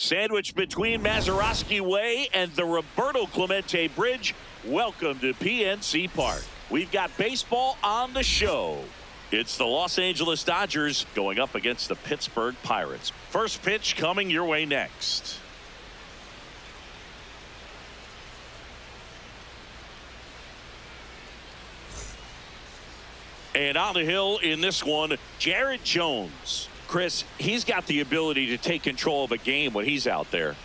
Sandwiched between Mazeroski Way and the Roberto Clemente Bridge, welcome to PNC Park. We've got baseball on the show. It's the Los Angeles Dodgers going up against the Pittsburgh Pirates. First pitch coming your way next. And on the hill in this one, Jared Jones. Chris, he's got the ability to take control of a game when he's out there.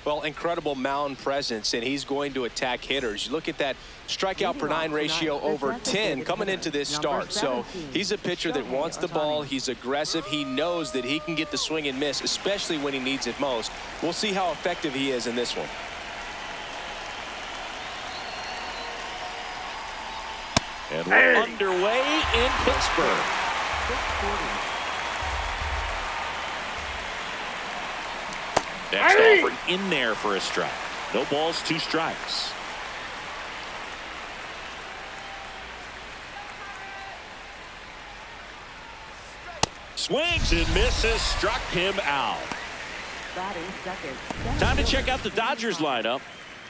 Well, incredible mound presence, and he's going to attack hitters. You look at that strikeout per 9 ratio over 10 coming into this start. So he's a pitcher that wants the ball. He's aggressive. He knows that he can get the swing and miss, especially when he needs it most. We'll see how effective he is in this one. And we're underway in Pittsburgh. Next offering in there for a strike. No balls, 2 strikes. Swings and misses, struck him out. Time to check out the Dodgers lineup.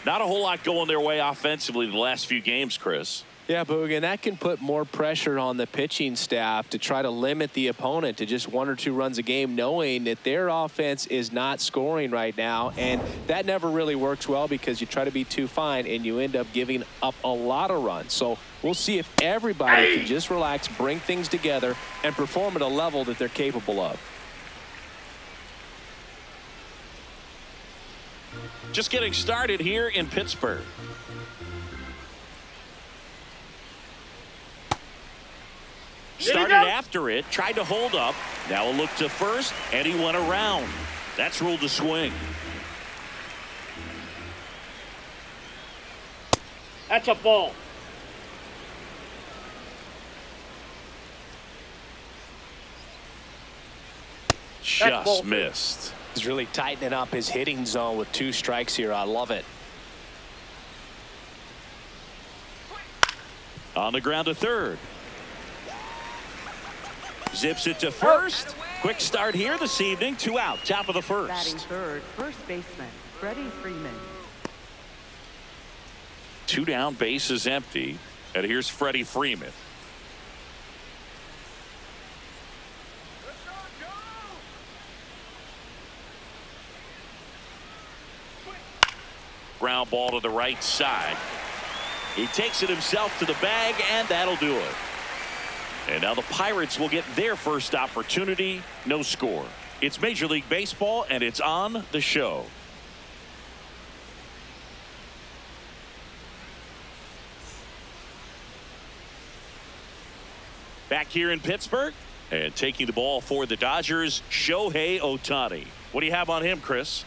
Not a whole lot going their way offensively the last few games, Chris. Yeah, Boog, and that can put more pressure on the pitching staff to try to limit the opponent to just 1 or 2 runs a game, knowing that their offense is not scoring right now. And that never really works well because you try to be too fine and you end up giving up a lot of runs. So we'll see if everybody can just relax, bring things together, and perform at a level that they're capable of. Just getting started here in Pittsburgh. Started after it, tried to hold up. Now a look to first, and he went around. That's ruled a swing. That's a ball. Just missed. He's really tightening up his hitting zone with 2 strikes here. I love it. On the ground to third. Zips it to first. Quick start here this evening. 2 out, top of the first. Batting third, first baseman, Freddie Freeman. 2 down, base is empty. And here's Freddie Freeman. Ground ball to the right side. He takes it himself to the bag, and that'll do it. And now the Pirates will get their first opportunity. No score. It's Major League Baseball, and it's on the show. Back here in Pittsburgh, and taking the ball for the Dodgers, Shohei Ohtani. What do you have on him, Chris?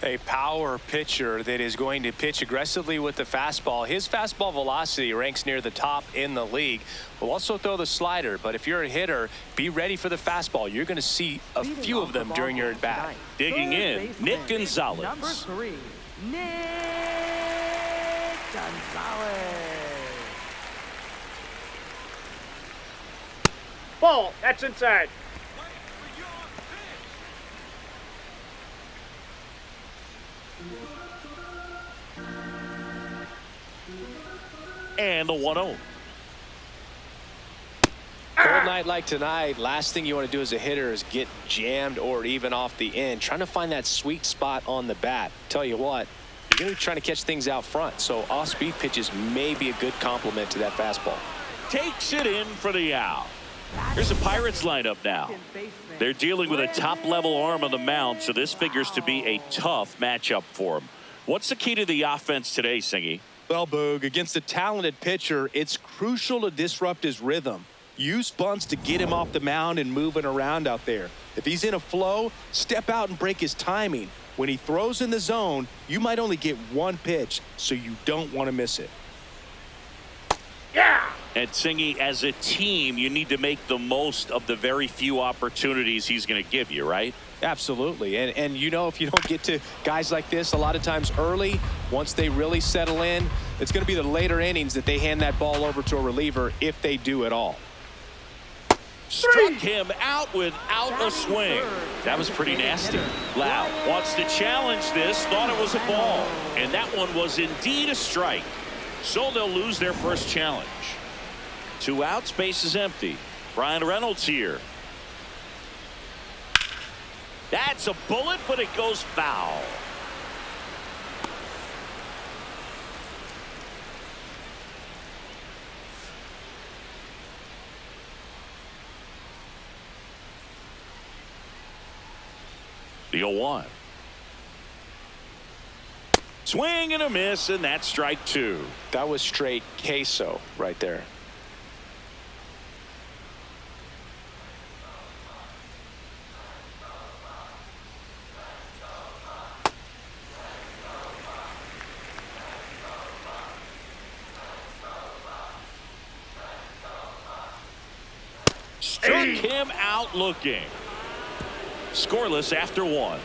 A power pitcher that is going to pitch aggressively with the fastball. His fastball velocity ranks near the top in the league. Will also throw the slider, but if you're a hitter, be ready for the fastball. You're going to see a few of them during your at-bat. Digging in, Nick Gonzalez. Number 3, Nick Gonzalez. Ball. That's inside. And the 1-0. Cold night like tonight, last thing you want to do as a hitter is get jammed or even off the end. Trying to find that sweet spot on the bat. Tell you what, you're going to be trying to catch things out front. So off-speed pitches may be a good complement to that fastball. Takes it in for the out. Here's the Pirates lineup now. They're dealing with a top-level arm on the mound, so this figures to be a tough matchup for them. What's the key to the offense today, Singy? Well, Boog, against a talented pitcher, it's crucial to disrupt his rhythm. Use bunts to get him off the mound and moving around out there. If he's in a flow, step out and break his timing. When he throws in the zone, you might only get 1 pitch, so you don't want to miss it. Yeah. And Singy, as a team, you need to make the most of the very few opportunities he's going to give you, right? Absolutely. And you know, if you don't get to guys like this a lot of times early, once they really settle in, it's going to be the later innings that they hand that ball over to a reliever, if they do at all. Struck him out without a swing. That was pretty nasty. Lau wants to challenge this, thought it was a ball, and that one was indeed a strike. So they'll lose their first challenge. 2 outs, base is empty. Brian Reynolds here. That's a bullet, but it goes foul. The 0-1. Swing and a miss, and that's strike 2. That was straight queso right there. Struck him out looking. Scoreless after 1.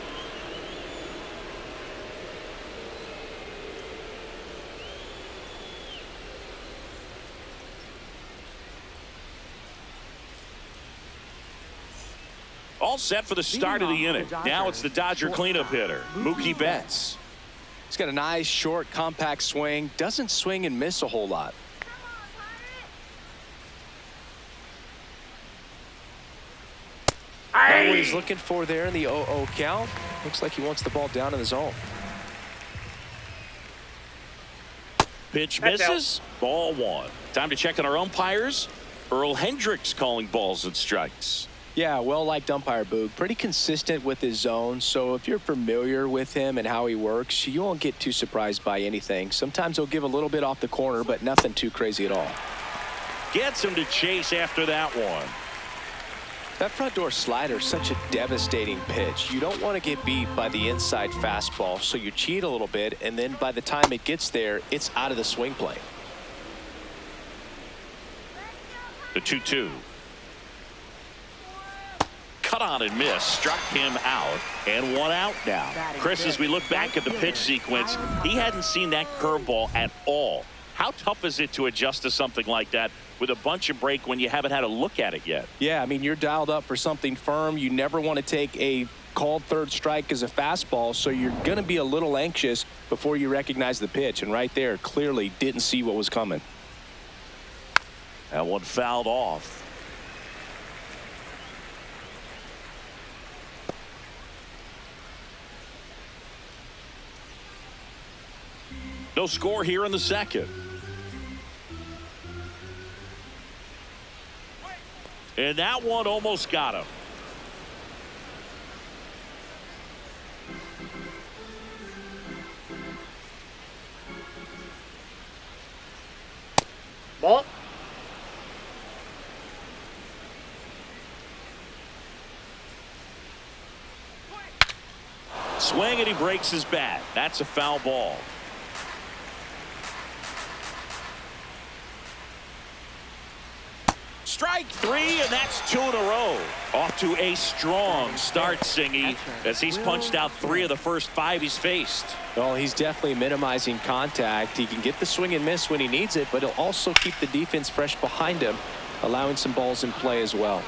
All set for the start of the inning. Now it's the Dodger cleanup hitter, Mookie Betts. He's got a nice, short, compact swing. Doesn't swing and miss a whole lot. What he's looking for there in the 0-0 count. Looks like he wants the ball down in the zone. Pitch misses. Ball 1. Time to check on our umpires. Earl Hendricks calling balls and strikes. Yeah, well-liked umpire, Boog. Pretty consistent with his zone, so if you're familiar with him and how he works, you won't get too surprised by anything. Sometimes he'll give a little bit off the corner, but nothing too crazy at all. Gets him to chase after that one. That front door slider is such a devastating pitch. You don't want to get beat by the inside fastball, so you cheat a little bit, and then by the time it gets there, it's out of the swing plane. The 2-2. Cut on and miss. Struck him out, and 1 out now. Chris, as we look back at the pitch sequence, he hadn't seen that curveball at all. How tough is it to adjust to something like that with a bunch of break when you haven't had a look at it yet? Yeah, I mean, you're dialed up for something firm. You never want to take a called third strike as a fastball, so you're going to be a little anxious before you recognize the pitch. And right there, clearly didn't see what was coming. That one fouled off. No score here in the second. And that one almost got him. Ball. Swing and he breaks his bat. That's a foul ball. Strike 3, and that's 2 in a row. Off to a strong start, Singy, as he's punched out 3 of the first 5 he's faced. Well, he's definitely minimizing contact. He can get the swing and miss when he needs it, but he'll also keep the defense fresh behind him, allowing some balls in play as well.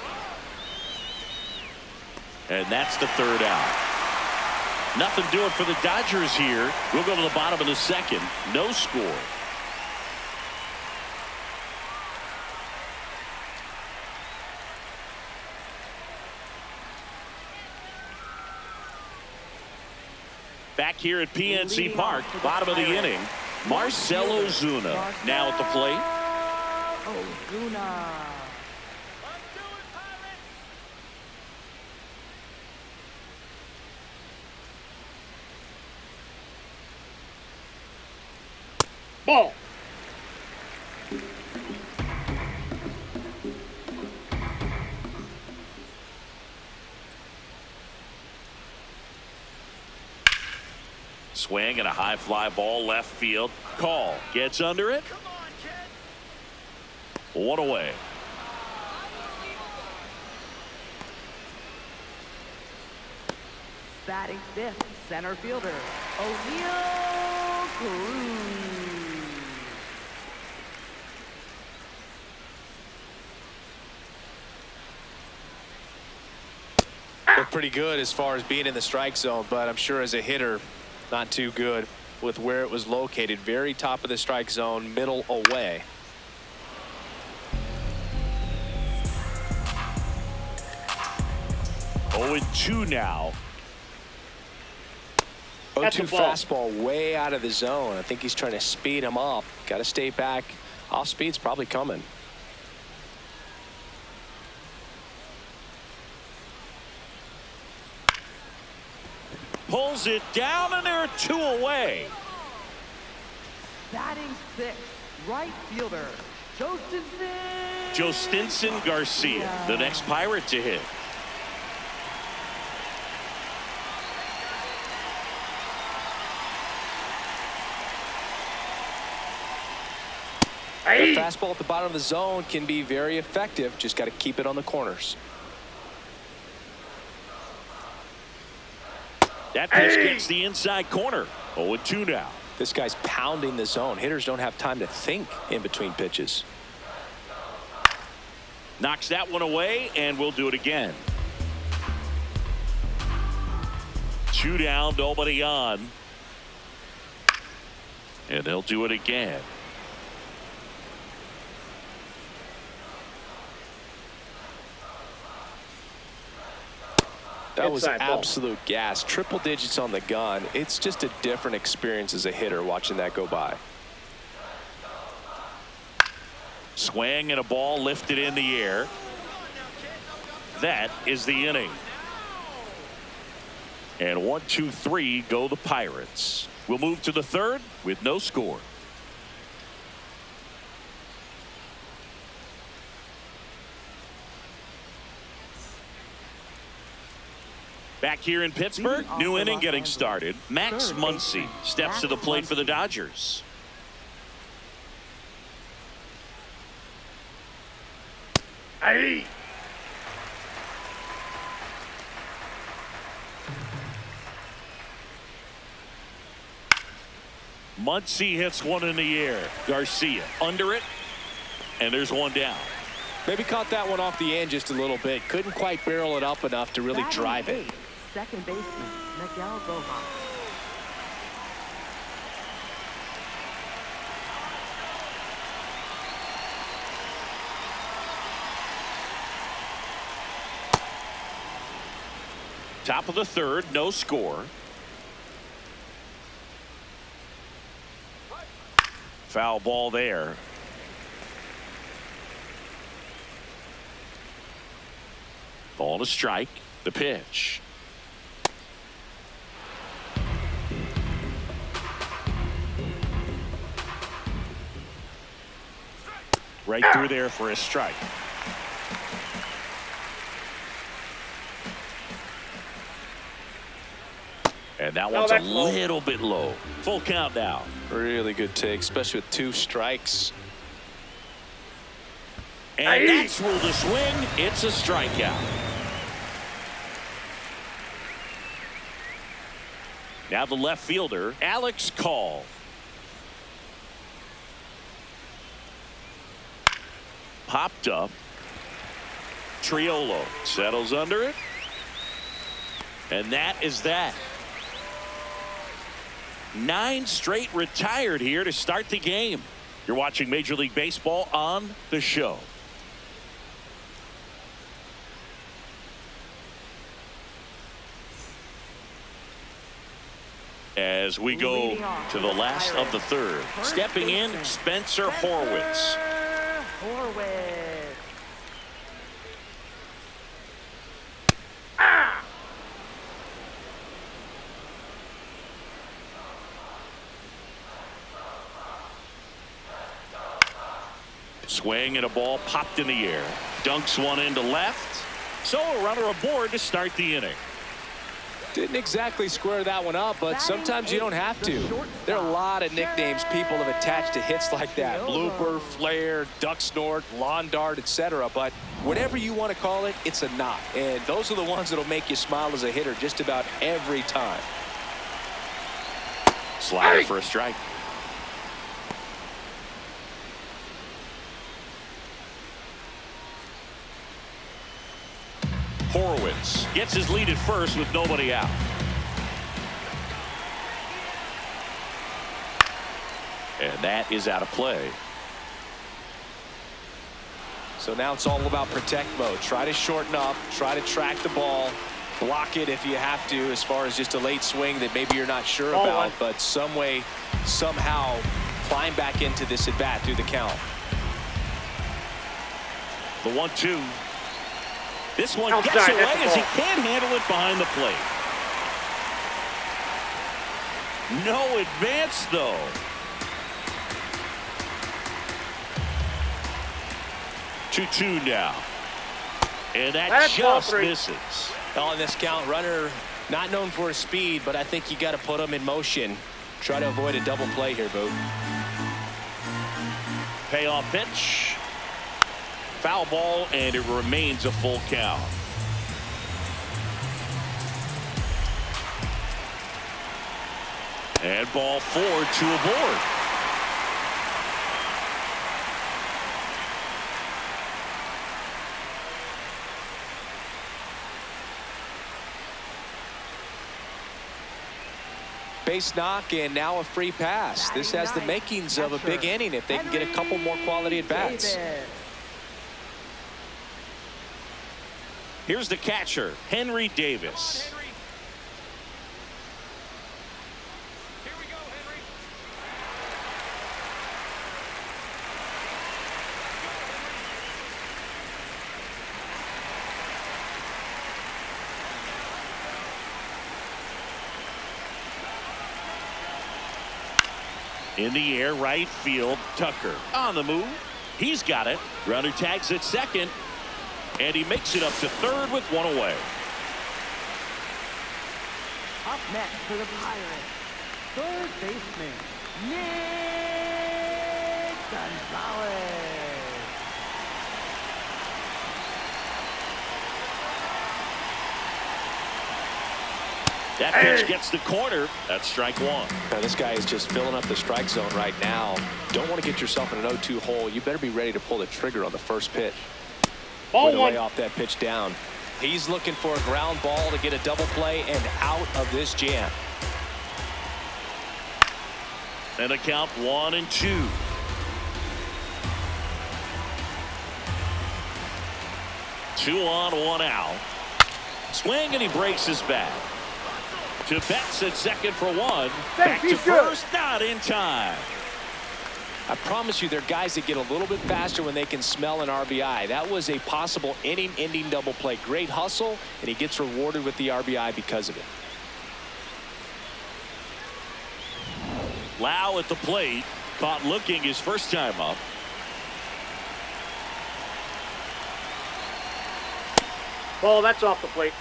And that's the 3rd out. Nothing doing for the Dodgers here. We'll go to the bottom of the second. No score. Back here at PNC Park, bottom of the inning, Marcell Ozuna now at the plate. Ozuna. Ball. Swing and a high fly ball left field. Call gets under it. 1 away. Batting 5th, center fielder, O'Neal Cruz. look pretty good as far as being in the strike zone, but I'm sure as a hitter, not too good with where it was located. Very top of the strike zone, middle away. Oh, and 2 now. 0-2 fastball way out of the zone. I think he's trying to speed him up. Got to stay back. Off speed's probably coming. Pulls it down, and there are 2 away. Batting 6th, right fielder, Jostinson Garcia, the next Pirate to hit. The fastball at the bottom of the zone can be very effective. Just got to keep it on the corners. That pitch gets the inside corner. 0-2 now. This guy's pounding the zone. Hitters don't have time to think in between pitches. Knocks that one away, and we'll do it again. 2 down, nobody on. And they'll do it again. That was absolute gas. Triple digits on the gun. It's just a different experience as a hitter watching that go by. Swing and a ball lifted in the air. That is the inning. And 1, 2, 3 go the Pirates. We'll move to the 3rd with no score. Back here in Pittsburgh, new inning getting started. Max Muncy steps to the plate for the Dodgers. Hey. Muncy hits one in the air. Garcia under it, and there's 1 down. Maybe caught that one off the end just a little bit. Couldn't quite barrel it up enough to really drive it. Second baseman, Miguel Rojas. Top of the 3rd, no score. Foul ball there. Ball to strike. The pitch. Right through there for a strike. And that one's a little bit low. Full count now. Really good take, especially with 2 strikes. And that's ruled a swing. It's a strikeout. Now the left fielder, Alex Call. Popped up. Triolo settles under it. And that is that. 9 straight retired here to start the game. You're watching Major League Baseball on the show. As we go to the last of the 3rd. Stepping in, Spencer Horwitz. Swing and a ball popped in the air. Dunks one into left. So a runner aboard to start the inning. Didn't exactly square that one up, but sometimes you don't have to. There are a lot of nicknames people have attached to hits like that. Blooper, flare, duck snort, lawn dart, etc. But whatever you want to call it, it's a knock. And those are the ones that'll make you smile as a hitter just about every time. Slider for a strike. Horwitz Gets his lead at first with nobody out. And that is out of play. So now it's all about protect mode. Try to shorten up, try to track the ball, block it if you have to, as far as just a late swing that maybe you're not sure about, but some way, somehow climb back into this at bat through the count. The 1-2. This one gets away as he can't handle it behind the plate. No advance, though. 2-2 now. And that just misses. On this count, runner not known for his speed, but I think you got to put him in motion. Try to avoid a double play here, Boog. Payoff pitch. Foul ball, and it remains a full count. And ball 4 to a board. Base knock, and now a free pass. This has the makings of a big inning if they can get a couple more quality at bats. Here's the catcher, Henry Davis. In the air, right field, Tucker on the move. He's got it. Runner tags at second, and he makes it up to third with one away. Up next for the Pirates, third baseman, Nick Gonzalez. That pitch gets the corner. That's strike one. Now, this guy is just filling up the strike zone right now. Don't want to get yourself in an 0-2 hole. You better be ready to pull the trigger on the first pitch. Way to lay off that pitch down. He's looking for a ground ball to get a double play and out of this jam. And a count 1-2. Two on, one out. Swing, and he breaks his bat. To Betts at second for one. Back to first, not in time. I promise you, there are guys that get a little bit faster when they can smell an RBI. That was a possible inning-ending double play. Great hustle, and he gets rewarded with the RBI because of it. Lau at the plate, caught looking his first time up. Ball, that's off the plate.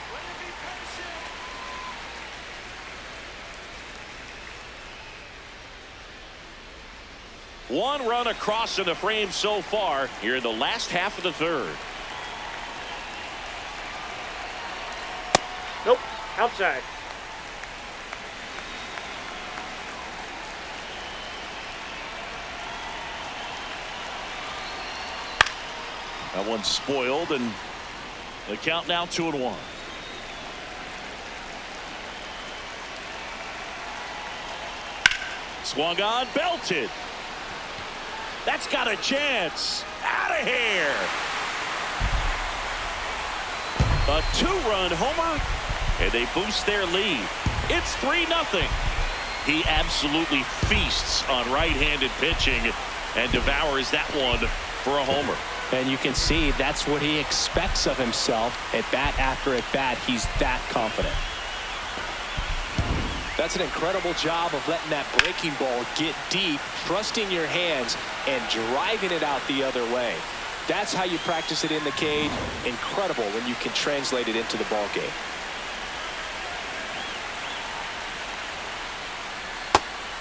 One run across in the frame so far here in the last half of the third. Nope, outside. That one's spoiled, and the count now 2-1. Swung on, belted. That's got a chance. Out of here. A two-run homer, and they boost their lead. It's 3-0. He absolutely feasts on right-handed pitching and devours that one for a homer. And you can see that's what he expects of himself at bat after at bat. He's that confident. That's an incredible job of letting that breaking ball get deep, trusting your hands, and driving it out the other way. That's how you practice it in the cage. Incredible when you can translate it into the ball game.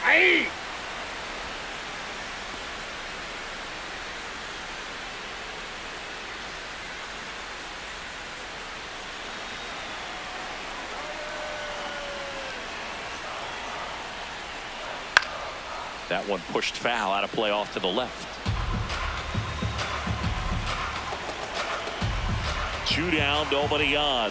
Aye. That one pushed foul, out of play off to the left. 2 down, nobody on.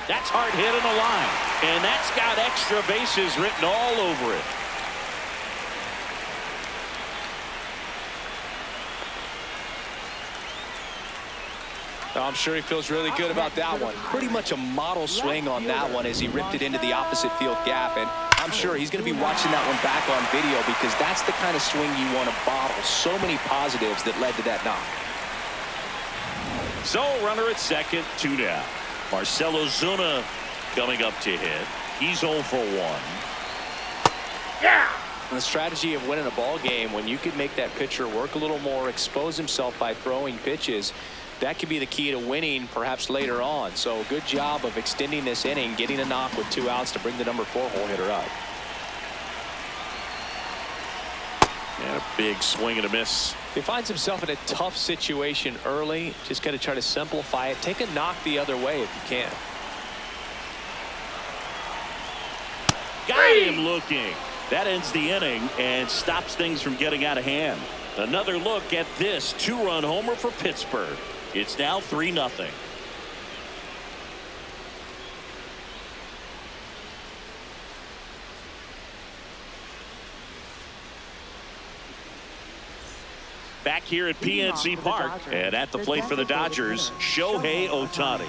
That's hard hit in the line. And that's got extra bases written all over it. I'm sure he feels really good about that one. Pretty much a model swing on that one as he ripped it into the opposite field gap. And I'm sure he's going to be watching that one back on video because that's the kind of swing you want to bottle. So many positives that led to that knock. So runner at second, 2 down. Marcell Ozuna coming up to hit. He's 0 for 1. Yeah! The strategy of winning a ball game, when you can make that pitcher work a little more, expose himself by throwing pitches, that could be the key to winning perhaps later on. So good job of extending this inning, getting a knock with 2 outs to bring the number 4 hole hitter up. And a big swing and a miss. He finds himself in a tough situation early. Just got to try to simplify it. Take a knock the other way if you can. Got him looking. That ends the inning and stops things from getting out of hand. Another look at this 2-run homer for Pittsburgh. It's now 3-0. Back here at PNC Park, and at the plate for the Dodgers, Shohei Ohtani.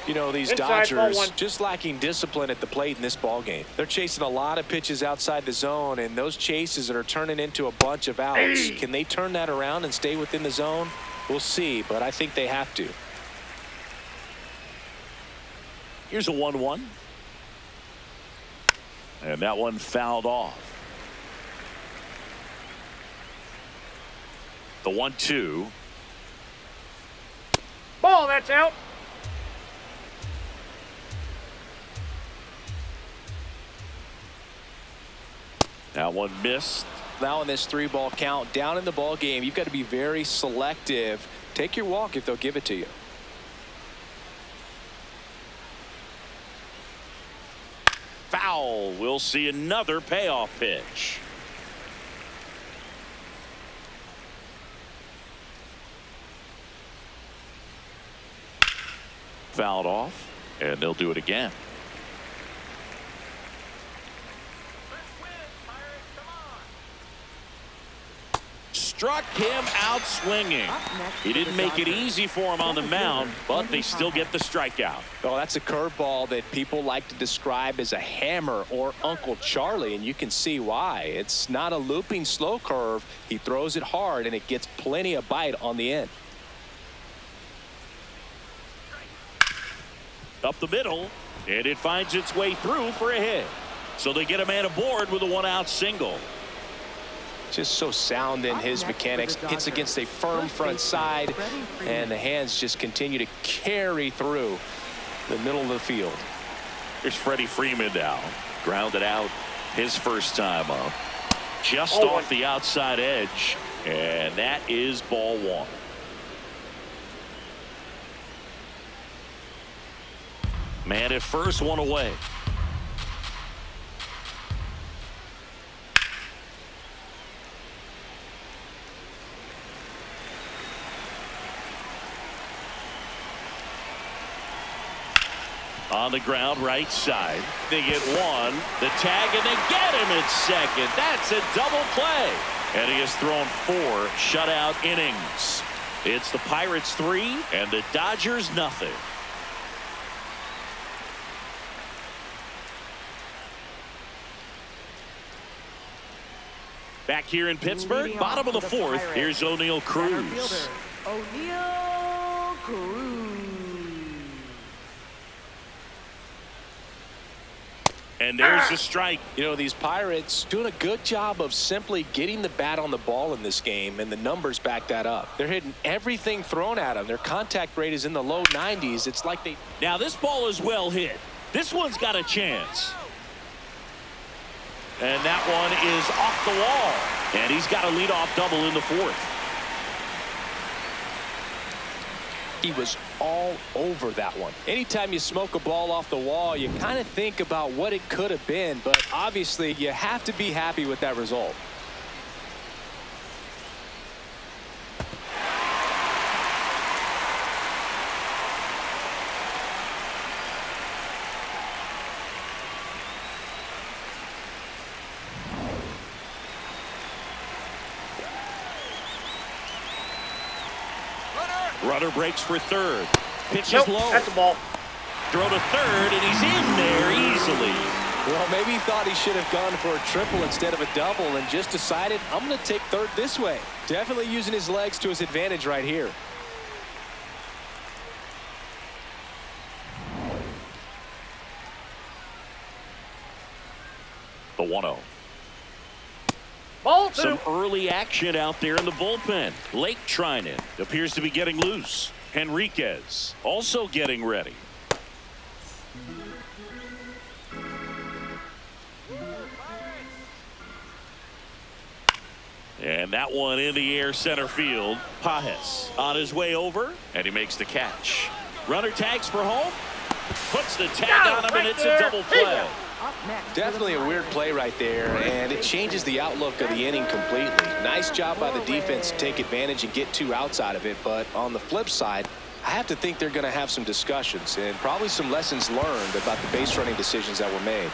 You know, these Inside, Dodgers just lacking discipline at the plate in this ball game. They're chasing a lot of pitches outside the zone, and those chases that are turning into a bunch of outs. Can they turn that around and stay within the zone? We'll see, but I think they have to. Here's a 1-1. And that one fouled off. The 1-2. Ball, that's out. That one missed. Now in this 3-ball count, down in the ball game, you've got to be very selective. Take your walk if they'll give it to you. Foul. We'll see another payoff pitch. Fouled off, and they'll do it again. Struck him out swinging. He didn't make it easy for him on the mound, but they still get the strikeout. Oh, that's a curveball that people like to describe as a hammer or Uncle Charlie, and you can see why. It's not a looping slow curve. He throws it hard, and it gets plenty of bite on the end. Up the middle, and it finds its way through for a hit. So they get a man aboard with a 1-out single. Just so sound in his mechanics. Hits against a firm front side, and the hands just continue to carry through the middle of the field. Here's Freddie Freeman now. Grounded out his first time up. Just off the outside edge, and that is ball 1. Man at first, 1 away. On the ground, right side. They get 1, the tag, and they get him at second. That's a double play. And he has thrown 4 shutout innings. It's the Pirates 3 and the Dodgers nothing. Back here in Pittsburgh, bottom of the 4th, here's O'Neal Cruz. O'Neal Cruz. And there's the strike. You know, these Pirates doing a good job of simply getting the bat on the ball in this game, and the numbers back that up. They're hitting everything thrown at them. Their contact rate is in the low 90s. It's like they... Now this ball is well hit. This one's got a chance. And that one is off the wall. And he's got a leadoff double in the 4th. He was all over that one. Anytime you smoke a ball off the wall, you kind of think about what it could have been, but obviously you have to be happy with that result. Runner breaks for third. Pitch Nope, is low. that's a ball. Throw to third, and he's in there easily. Well, maybe he thought he should have gone for a triple instead of a double and just decided, I'm going to take third this way. Definitely using his legs to his advantage right here. The 1-0. Ball 2. Some early action out there in the bullpen. Lake Trinan appears to be getting loose. Henriquez also getting ready. And that one in the air center field. Pajes on his way over, and he makes the catch. Runner tags for home. Puts the tag on him, and it's a double play. Definitely a weird play right there, and it changes the outlook of the inning completely. Nice job by the defense to take advantage and get 2 outs out of it, but on the flip side, I have to think they're going to have some discussions and probably some lessons learned about the base running decisions that were made.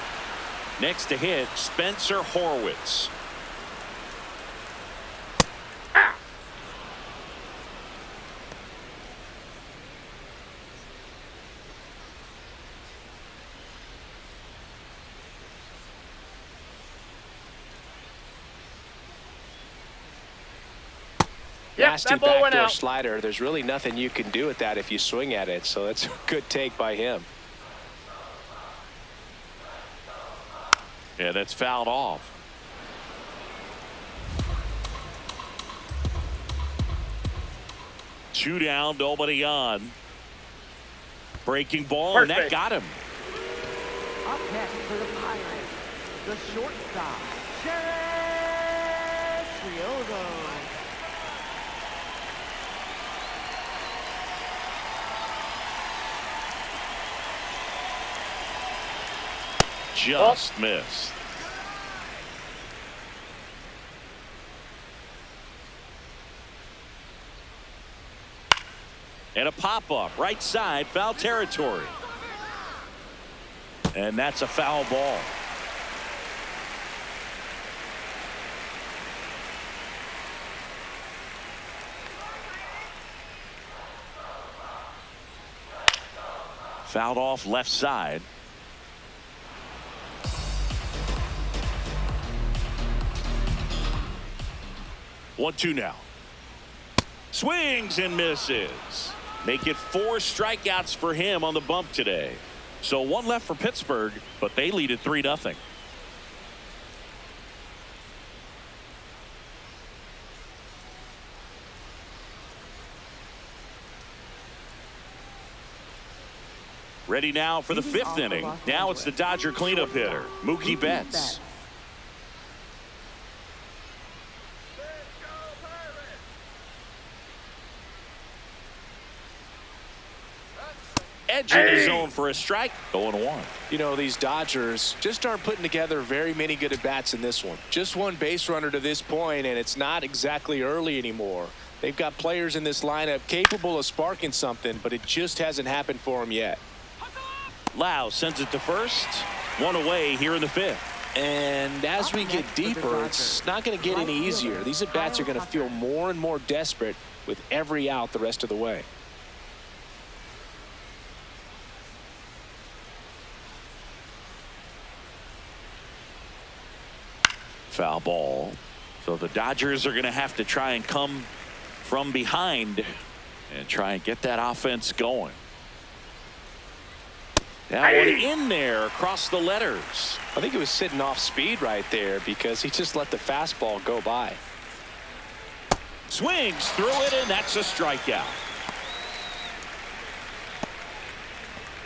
Next to hit, Spencer Horwitz. Nasty that ball went backdoor out. slider. There's really nothing you can do with that if you swing at it, so that's a good take by him. Yeah, that's fouled off. Two down, nobody on. Breaking ball, and that got him. Up next for the Pirates, the shortstop, Jared Triogo. Just missed. And a pop-up, right side, foul territory. And that's a foul ball. Fouled off left side. One-two now. Swings and misses. Make it 4 strikeouts for him on the bump today. So 1 left for Pittsburgh, but they lead at 3-0. Ready now for the 5th inning. Now it's the Dodger cleanup hitter, Mookie Betts. Edge in the zone for a strike. 0-1. You know, these Dodgers just aren't putting together very many good at-bats in this one. Just 1 base runner to this point, and it's not exactly early anymore. They've got players in this lineup capable of sparking something, but it just hasn't happened for them yet. Lau sends it to first. 1 away here in the 5th. And as we get deeper, it's not going to get any easier. These at-bats are going to feel more and more desperate with every out the rest of the way. Foul ball. So the Dodgers are going to have to try and come from behind and try and get that offense going. That one in there across the letters. I think he was sitting off speed right there because he just let the fastball go by. Swings through it, and that's a strikeout.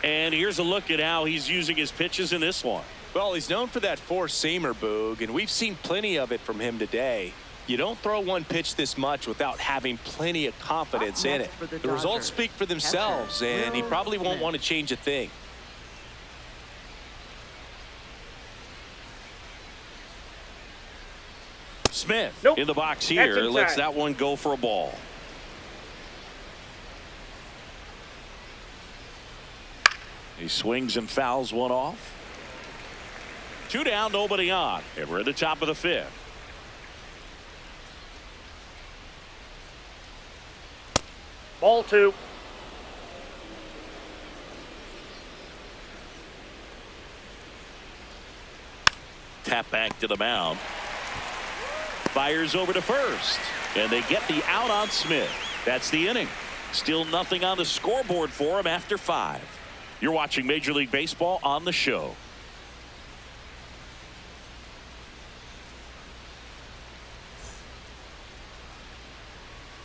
And here's a look at how he's using his pitches in this one. Well, he's known for that 4-seamer, Boog, and we've seen plenty of it from him today. You don't throw 1 pitch this much without having plenty of confidence in it. The results speak for themselves, and he probably won't want to change a thing. Smith Nope. in the box here. Lets that one go for a ball. He swings and fouls one off. 2 down, nobody on. And we're at the top of the 5th. Ball 2. Tap back to the mound. Fires over to first. And they get the out on Smith. That's the inning. Still nothing on the scoreboard for him after 5. You're watching Major League Baseball on the show.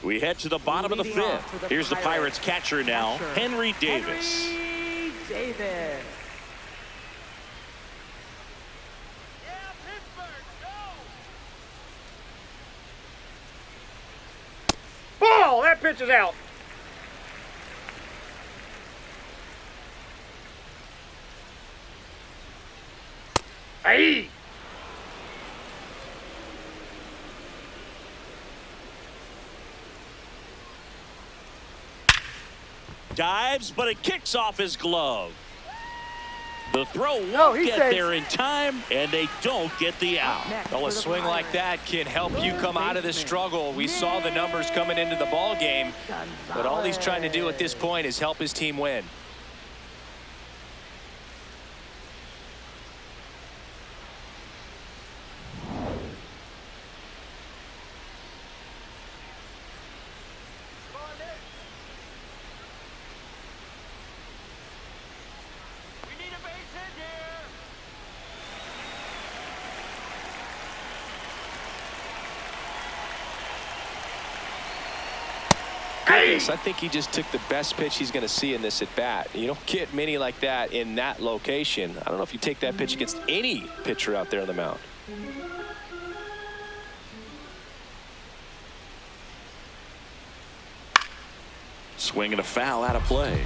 We head to the bottom of the 5th. Here's the Pirates catcher now, Henry Davis. Henry Davis. Ball! That pitch is out. Hey! Dives, but it kicks off his glove. The throw won't get there in time, and they don't get the out. Well, a swing like that can help you come out of the struggle. We saw the numbers coming into the ball game, but all he's trying to do at this point is help his team win. Goodness, I think he just took the best pitch he's going to see in this at bat. You don't get many like that in that location. I don't know if you take that pitch against any pitcher out there on the mound. Swing and a foul out of play.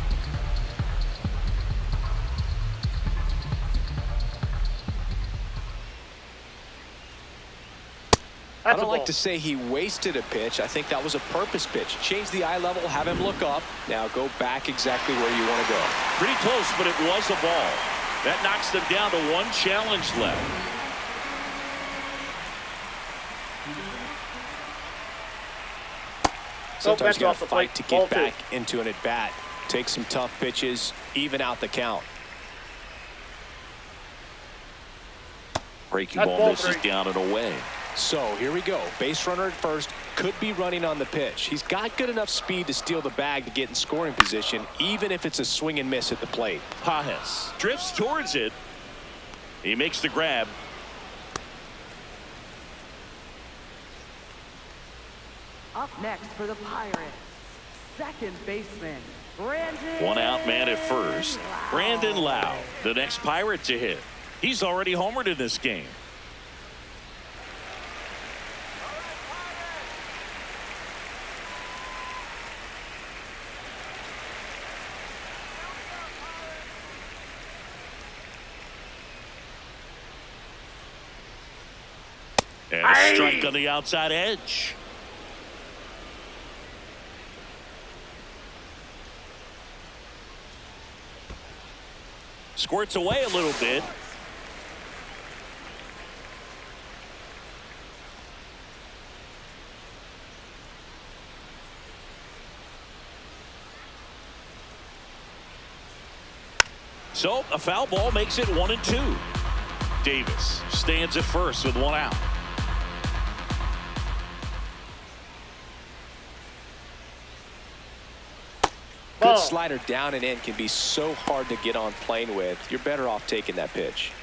I don't like to say he wasted a pitch. I think that was a purpose pitch. Change the eye level, have him look up. Now go back exactly where you want to go. Pretty close, but it was a ball. That knocks them down to 1 challenge left. Sometimes you got to fight to get back into an at-bat. Take some tough pitches, even out the count. Breaking ball misses down and away. So here we go. Base runner at first, could be running on the pitch. He's got good enough speed to steal the bag to get in scoring position, even if it's a swing and miss at the plate. Pajes drifts towards it. He makes the grab. Up next for the Pirates, second baseman, Brandon. 1 out man at first. Brandon Lau, the next Pirate to hit. He's already homered in this game. And a strike on the outside edge. Squirts away a little bit. So a foul ball makes it 1-2. Davis stands at first with 1 out. Good slider down and in can be so hard to get on plane with. You're better off taking that pitch.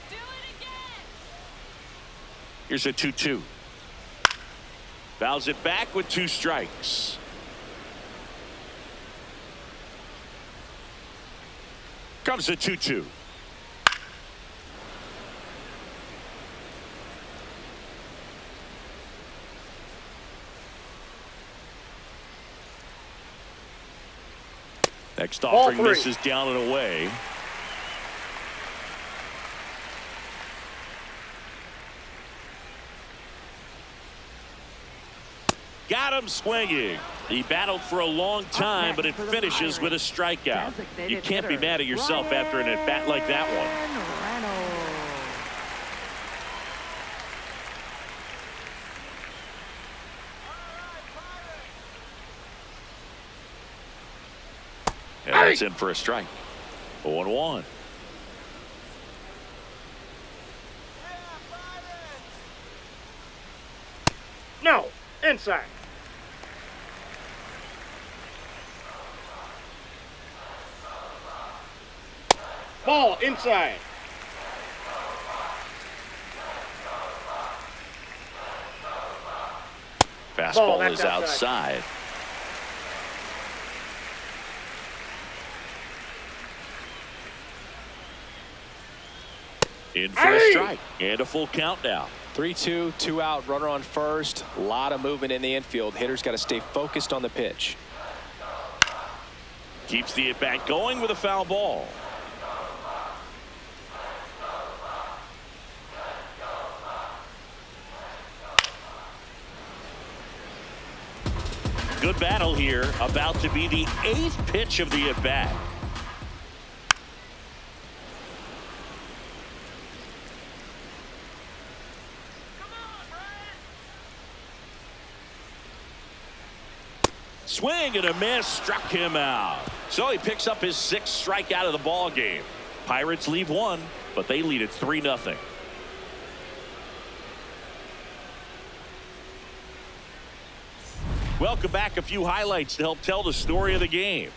Do it again. Here's a 2-2. Fouls it back with 2 strikes. Comes a 2-2. Next offering misses down and away. Got him swinging. He battled for a long time, but it finishes with a strikeout. You can't be mad at yourself after an at-bat like that one. And that's in for a strike. 0-1. No, inside. Ball inside. Fastball is outside. In for a strike and a full count now. 3-2, 2 out, runner on first. A lot of movement in the infield. Hitter's got to stay focused on the pitch. Keeps the at-bat going with a foul ball. Good battle here. About to be the 8th pitch of the at-bat. Swing and a miss, struck him out. So he picks up his 6th strikeout of the ball game. Pirates lead 1, but they lead it 3-0. Welcome back. A few highlights to help tell the story of the game.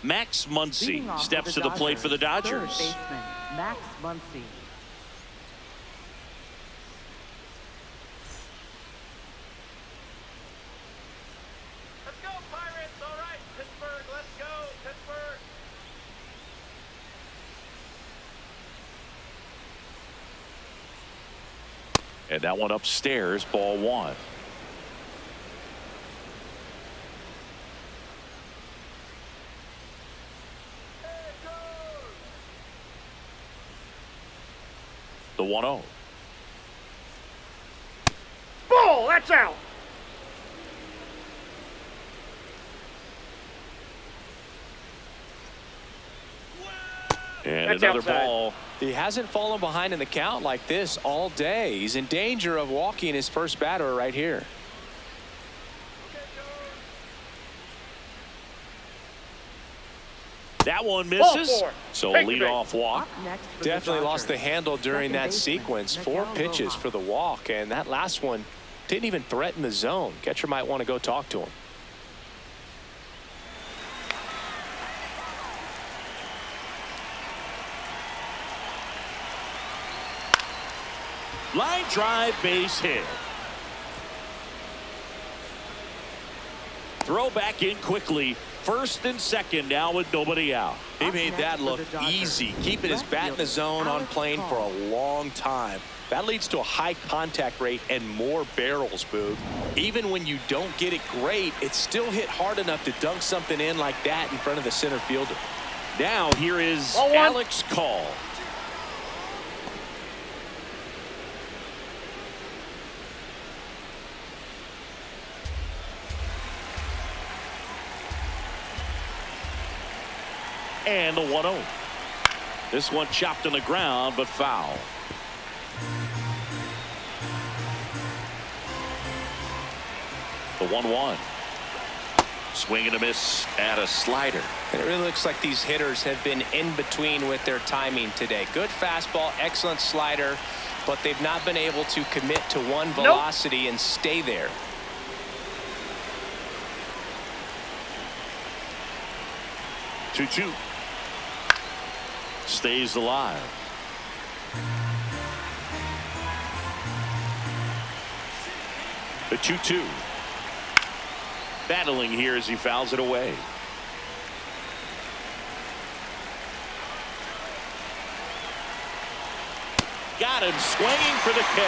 Max Muncy steps to the plate for the Dodgers. Third baseman, Max Muncy. Let's go, Pirates. All right, Pittsburgh. Let's go, Pittsburgh. And that one upstairs, ball 1. The 1-0. Ball, that's out. And That's another outside. ball. He hasn't fallen behind in the count like this all day. He's in danger of walking his first batter right here. That one misses. Ball 4. So a Take the leadoff walk. Up next for Definitely the lost the Dodgers. handle during Second that baseman, sequence. Miguel 4 pitches Rojas. for the walk, and that last one didn't even threaten the zone. Catcher might want to go talk to him. Line drive, base hit. Throw back in quickly. First and second now with nobody out. He made that look easy, keeping his bat in the zone on plane for a long time. That leads to a high contact rate and more barrels, Boog. Even when you don't get it great, it's still hit hard enough to dunk something in like that in front of the center fielder. Now here is Ball 1. Alex Call. And the 1-0. This one chopped on the ground, but foul. The 1-1. Swing and a miss at a slider. And it really looks like these hitters have been in between with their timing today. Good fastball, excellent slider, but they've not been able to commit to one velocity and stay there. Two. Stays alive. The 2-2. Battling here as he fouls it away. Got him swinging for the K.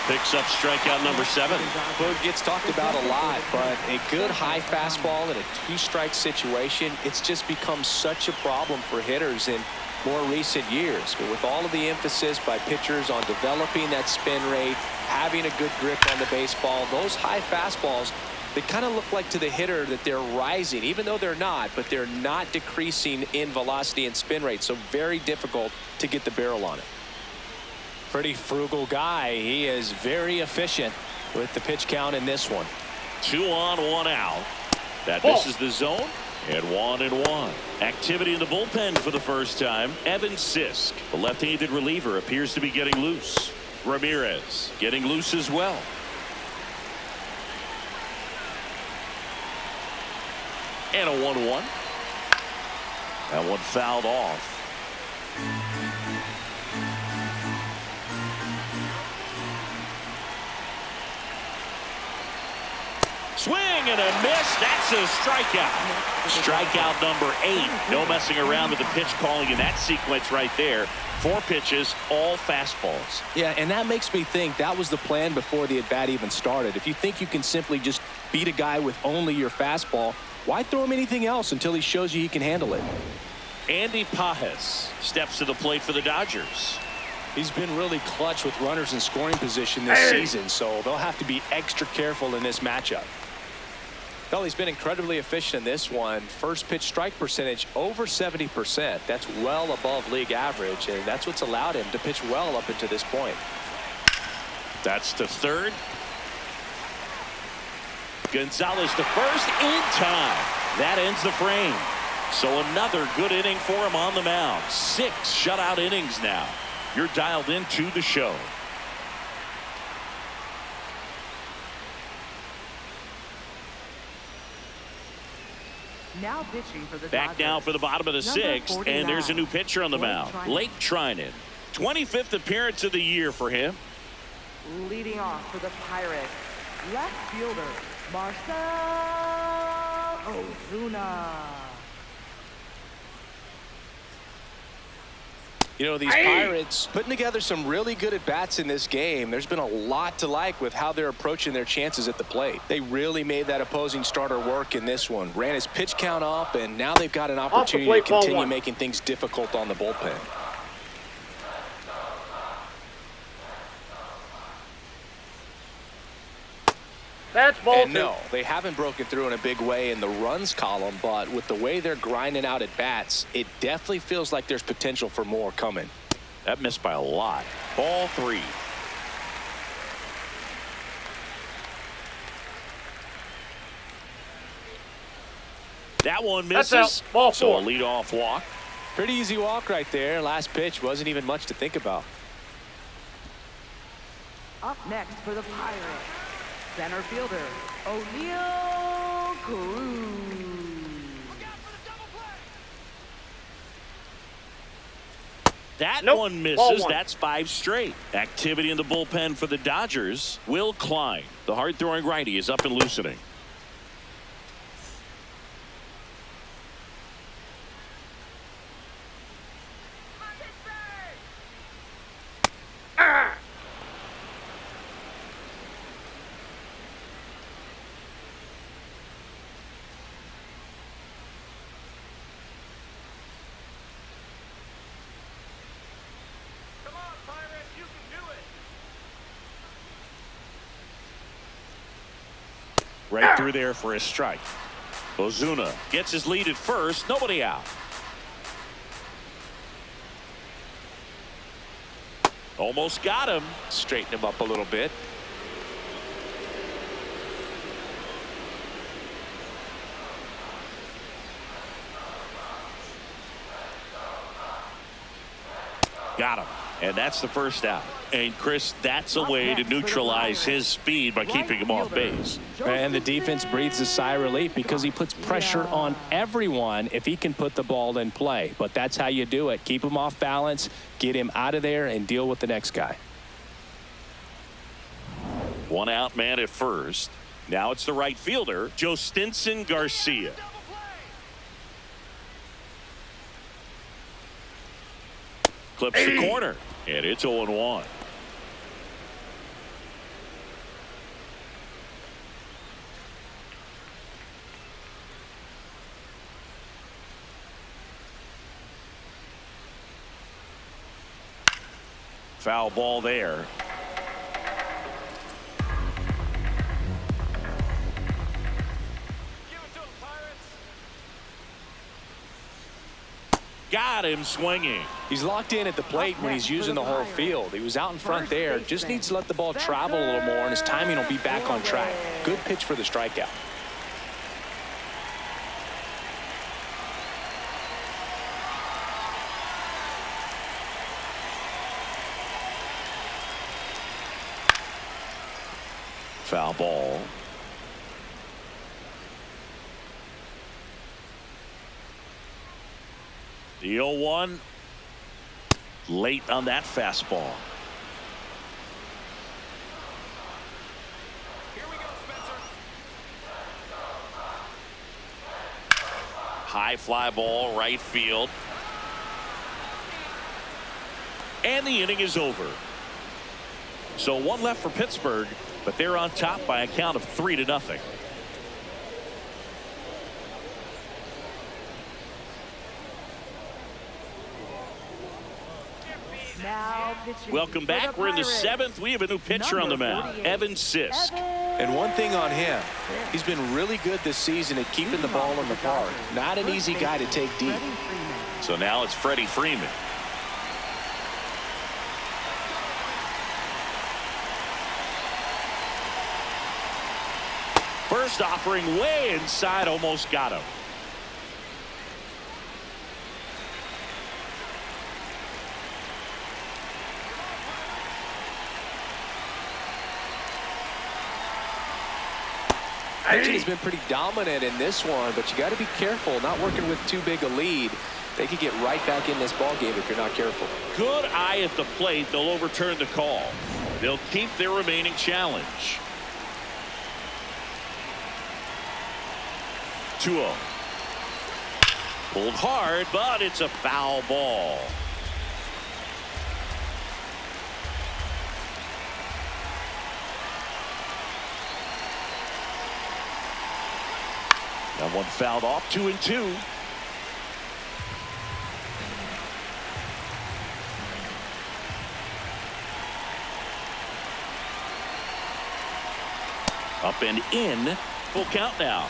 Picks up strikeout number 7. Boog gets talked about a lot, but a good high fastball in a two-strike situation, it's just become such a problem for hitters in more recent years. But with all of the emphasis by pitchers on developing that spin rate, having a good grip on the baseball, those high fastballs, they kind of look like to the hitter that they're rising, even though they're not, but they're not decreasing in velocity and spin rate. So very difficult to get the barrel on it. Pretty frugal guy. He is very efficient with the pitch count in this one. 2 on, 1 out. That misses the zone. And 1-1. Activity in the bullpen for the first time. Evan Sisk, the left-handed reliever, appears to be getting loose. Ramirez getting loose as well. And a 1-1. That one fouled off. Swing and a miss. That's a strikeout. Strikeout number 8. No messing around with the pitch calling in that sequence right there. 4 pitches, all fastballs. Yeah, and that makes me think that was the plan before the at-bat even started. If you think you can simply just beat a guy with only your fastball, why throw him anything else until he shows you he can handle it? Andy Pajes steps to the plate for the Dodgers. He's been really clutch with runners in scoring position this season, so they'll have to be extra careful in this matchup. Well, he's been incredibly efficient in this one. First pitch strike percentage over 70%. That's well above league average, and that's what's allowed him to pitch well up until this point. That's to third. Gonzalez to first in time. That ends the frame. So another good inning for him on the mound. 6 shutout innings now. You're dialed into the show. Now pitching for the Back Dodgers. now for the bottom of the Number 6th, 49, and there's a new pitcher on the Blake mound. Trinan. Blake Trinan. 25th appearance of the year for him. Leading off for the Pirates, left fielder Marcel Ozuna. You know, these Pirates putting together some really good at-bats in this game. There's been a lot to like with how they're approaching their chances at the plate. They really made that opposing starter work in this one. Ran his pitch count up, and now they've got an opportunity to continue making things difficult on the bullpen. That's ball And no, they haven't broken through in a big way in the runs column, but with the way they're grinding out at bats, it definitely feels like there's potential for more coming. That missed by a lot. Ball 3. That one misses. That's out. Ball 4. So a leadoff walk. Pretty easy walk right there. Last pitch wasn't even much to think about. Up next for the Pirates, center fielder O'Neal Cruz. That Nope. one misses. Ball 1. That's 5 straight. Activity in the bullpen for the Dodgers. Will Klein, the hard-throwing righty, is up and loosening. Come on, Pirates, you can do it. Right through there for a strike. Ozuna gets his lead at first. Nobody out. Almost got him. Straighten him up a little bit. Got him. And that's the first out. And Chris, that's a way to neutralize his speed by keeping him off base. And the defense breathes a sigh of relief because he puts pressure on everyone if he can put the ball in play. But that's how you do it. Keep him off balance, get him out of there, and deal with the next guy. 1 out man at first. Now it's the right fielder, Jostinson Garcia. Clips the corner, and it's 0-1. Foul ball there. Give it to him, Pirates. Got him swinging. He's locked in at the plate when he's using the whole field. He was out in front there. Just needs to let the ball travel a little more, and his timing will be back on track. Good pitch for the strikeout. Foul ball. The 0-1. Late on that fastball. Here we go, Spencer. High fly ball, right field. And the inning is over. So one left for Pittsburgh, but they're on top by a count of 3-0. Now pitching Welcome for back. the We're in the Pirates. 7th. We have a new pitcher on the Number mound, 48, Evan Sisk. And one thing on him, he's been really good this season at keeping the ball in the park. Not an easy guy to take deep. So now it's Freddie Freeman. First offering way inside, almost got him. Pitching has been pretty dominant in this one, but you got to be careful. Not working with too big a lead. They could get right back in this ball game if you're not careful. Good eye at the plate. They'll overturn the call. They'll keep their remaining challenge. 2-0. Pulled hard, but it's a foul ball. That one fouled off. 2-2. Up and in. Full count now.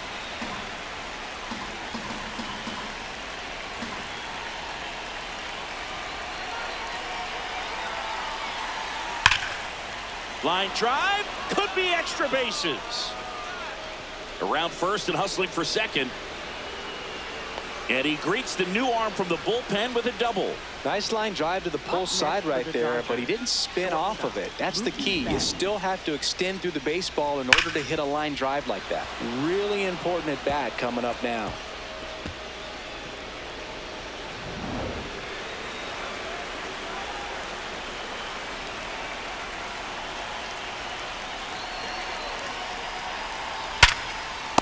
Line drive. Could be extra bases. Around first and hustling for second. And he greets the new arm from the bullpen with a double. Nice line drive to the pull side right there, but he didn't spin off of it. That's the key. You still have to extend through the baseball in order to hit a line drive like that. Really important at bat coming up now.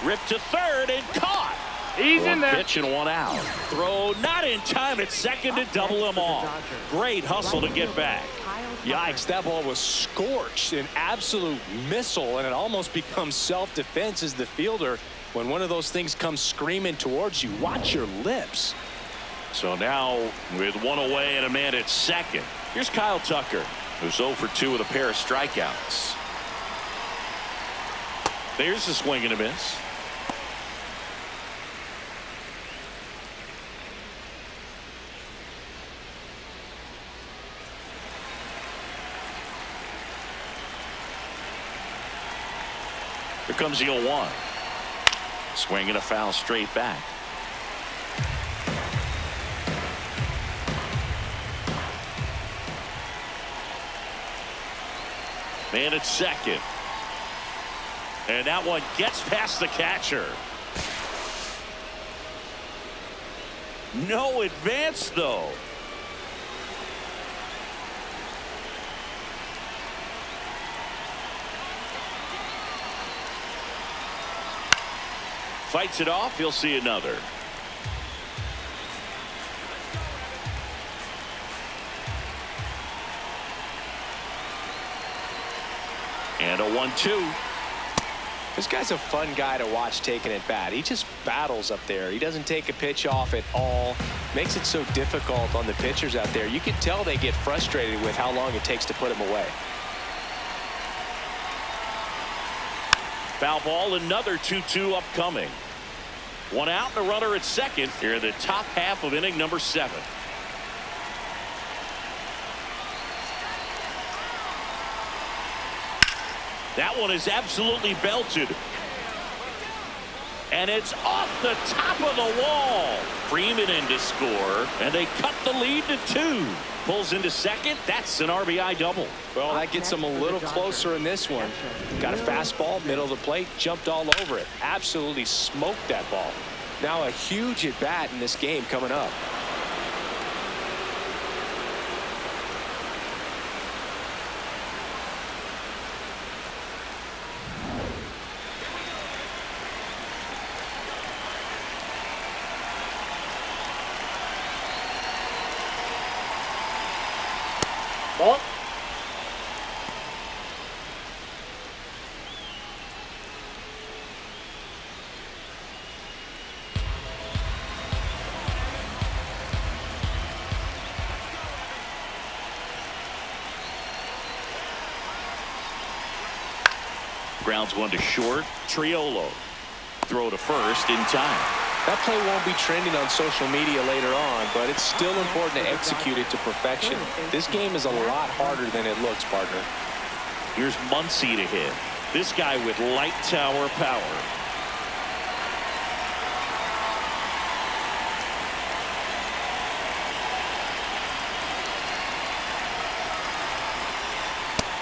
Ripped to third and caught. He's in there. Pitch and one out. Throw not in time at second to double him off. Great hustle to get back. Yikes, that ball was scorched, an absolute missile, and it almost becomes self-defense as the fielder when one of those things comes screaming towards you. Watch your lips. So now with one away and a man at second. Here's Kyle Tucker, who's 0 for 2 with a pair of strikeouts. There's a swing and a miss. Here comes the 0-1. Swing and a foul straight back. Man at second. And that one gets past the catcher. No advance, though. Fights it off. He'll see another. And a 1-2. This guy's a fun guy to watch taking at bat. He just battles up there. He doesn't take a pitch off at all. Makes it so difficult on the pitchers out there. You can tell they get frustrated with how long it takes to put him away. Foul ball, another 2-2 upcoming. One out and a runner at second here in the top half of inning number 7. That one is absolutely belted. And it's off the top of the wall. Freeman in to score, and they cut the lead to 2. Pulls into second. That's an RBI double. Well, that gets them a little closer in this one. Got a fastball, middle of the plate, jumped all over it. Absolutely smoked that ball. Now a huge at bat in this game coming up. Ball. Grounds one to short. Triolo. Throw to first in time. That play won't be trending on social media later on, but it's still important to execute it to perfection. This game is a lot harder than it looks, partner. Here's Muncy to hit. This guy with light tower power.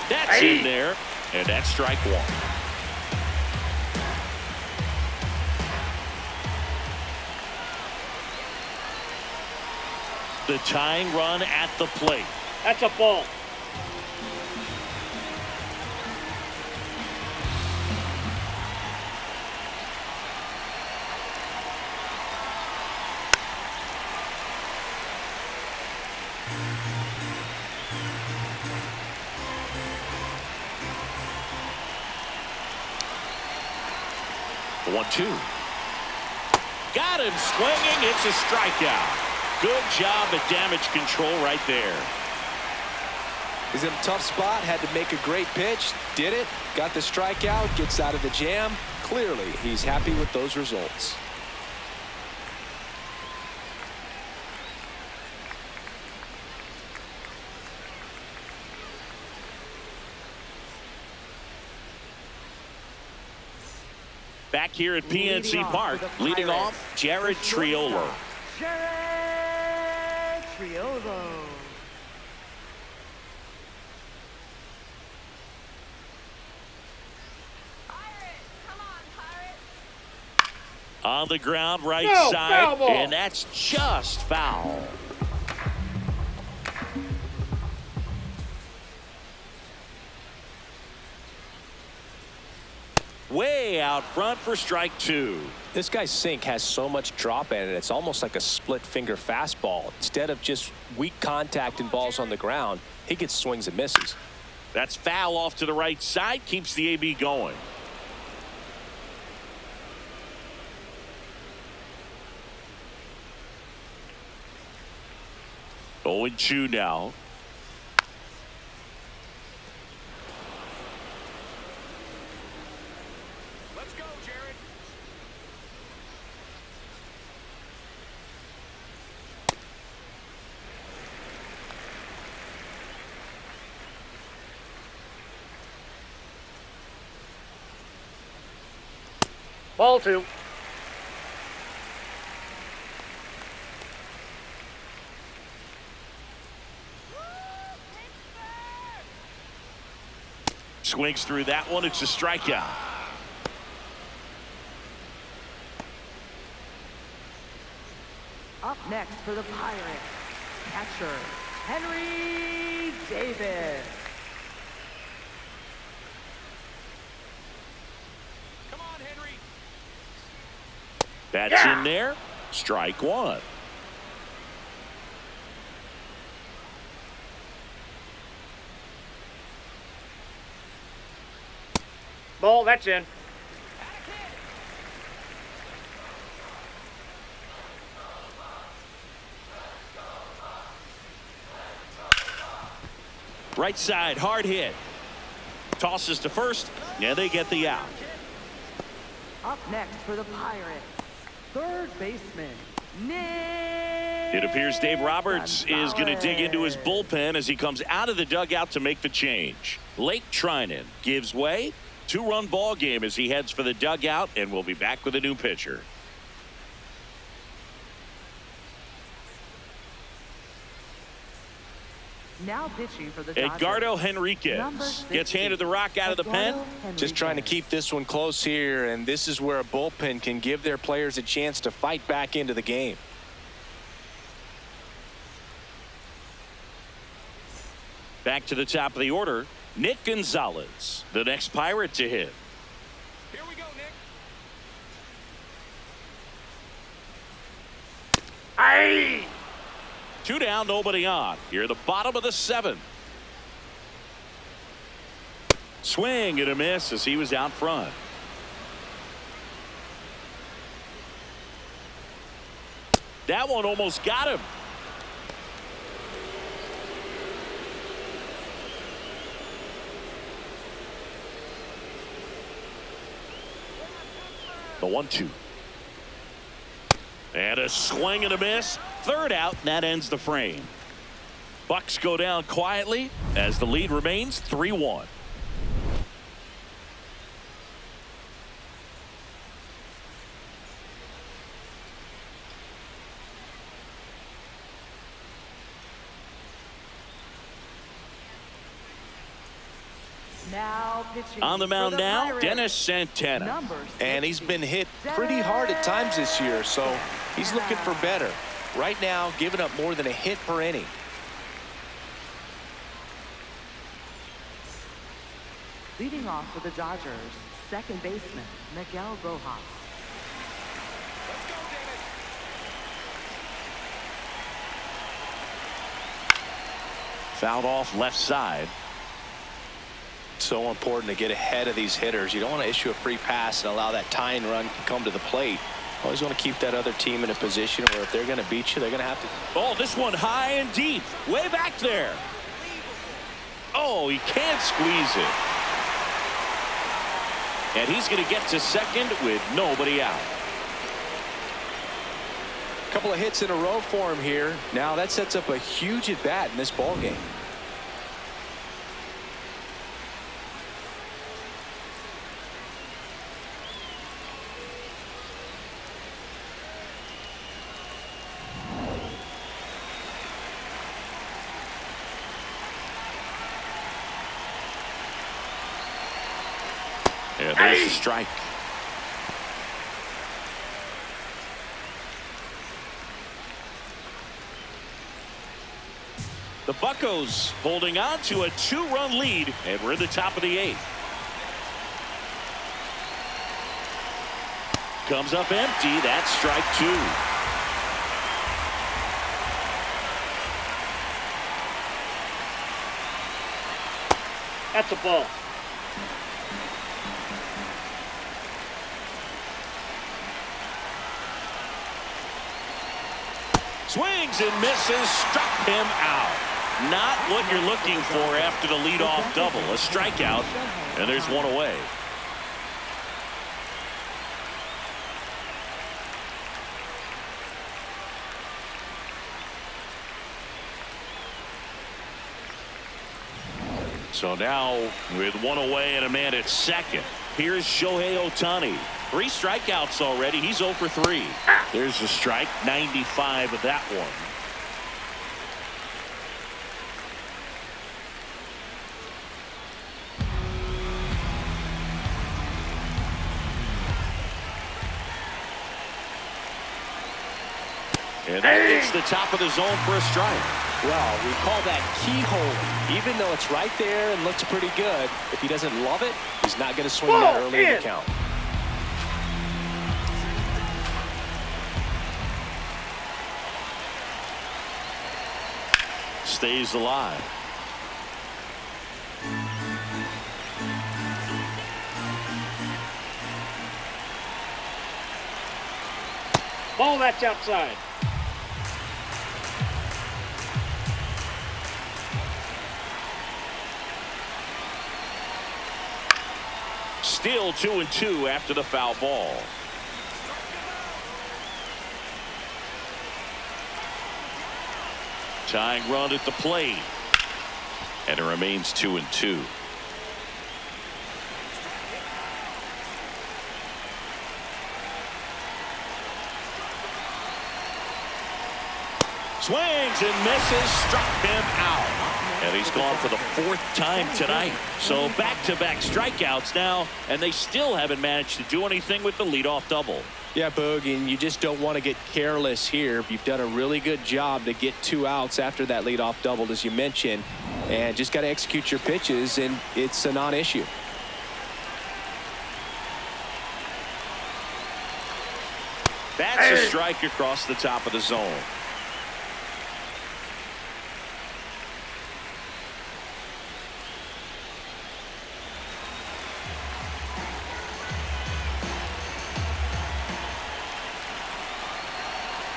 That's in there, and that's strike 1. The tying run at the plate. That's a ball. The 1-2. Got him swinging. It's a strikeout. Good job at damage control right there. He's in a tough spot, had to make a great pitch, did it, got the strikeout, gets out of the jam. Clearly, he's happy with those results. Back here at PNC Park, leading off, Jared Triolo. Jared Triolo. On the ground, right No, side, foul ball. and that's just foul. Way out front for strike 2. This guy's sink has so much drop in it, it's almost like a split finger fastball. Instead of just weak contact and balls on the ground, he gets swings and misses. That's foul off to the right side, keeps the AB going. Oh, and 2 now. Let's go, Jared. Ball 2. Swings through that one. It's a strikeout. Up next for the Pirates, catcher Henry Davis. Come on, Henry. That's in there. Strike 1. Ball, that's in. Right side, hard hit. Tosses to first, and they get the out. Up next for the Pirates, third baseman, Nick. It appears Dave Roberts is going to dig into his bullpen as he comes out of the dugout to make the change. Lake Trinan gives way. 2-run ball game as he heads for the dugout, and we'll be back with a new pitcher. Now pitching for the Dodgers, Edgardo Henriquez gets handed the rock out of the pen. Just trying to keep this one close here, and this is where a bullpen can give their players a chance to fight back into the game. Back to the top of the order, Nick Gonzalez, the next Pirate to hit. Here we go, Nick. Aye! 2 down, nobody on. Here, the bottom of the 7th. Swing and a miss as he was out front. That one almost got him. The 1-2. And a swing and a miss. 3rd out, and that ends the frame. Bucks go down quietly as the lead remains 3-1. Now pitching On the mound for the now, Pirates, Dennis Santana. number And he's 60, been hit pretty hard at times this year, so he's looking for better. Right now, giving up more than a hit per inning. Leading off for the Dodgers, second baseman, Miguel Rojas. Let's go, David. Fouled off left side. So important to get ahead of these hitters. You don't want to issue a free pass and allow that tying run to come to the plate. Always want to keep that other team in a position where if they're going to beat you, they're going to have to. Oh, this one high and deep. Way back there. Oh, he can't squeeze it. And he's going to get to second with nobody out. A couple of hits in a row for him here. Now that sets up a huge at bat in this ball game. And there's the strike. The Buccos holding on to a 2-run lead, and we're in the top of the 8th. Comes up empty. That's strike 2. That's a ball. Swings and misses, struck him out. Not what you're looking for after the leadoff double. A strikeout, and there's one away. So now with one away and a man at second, here's Shohei Ohtani. 3 strikeouts already. He's 0 for 3. There's a strike, 95 of that one. And that hits the top of the zone for a strike. Well, we call that keyhole. Even though it's right there and looks pretty good, if he doesn't love it, he's not going to swing that early in the count. Stays alive. Ball, that's outside. still 2-2 after the foul ball. Tying run at the plate. And it remains 2-2. Swings and misses, struck him out. And he's gone for the 4th time tonight. So back-to-back strikeouts now, and they still haven't managed to do anything with the leadoff double. Yeah, Boog, and you just don't want to get careless here. You've done a really good job to get 2 outs after that leadoff double, as you mentioned, and just got to execute your pitches, and it's a non-issue. That's a strike across the top of the zone.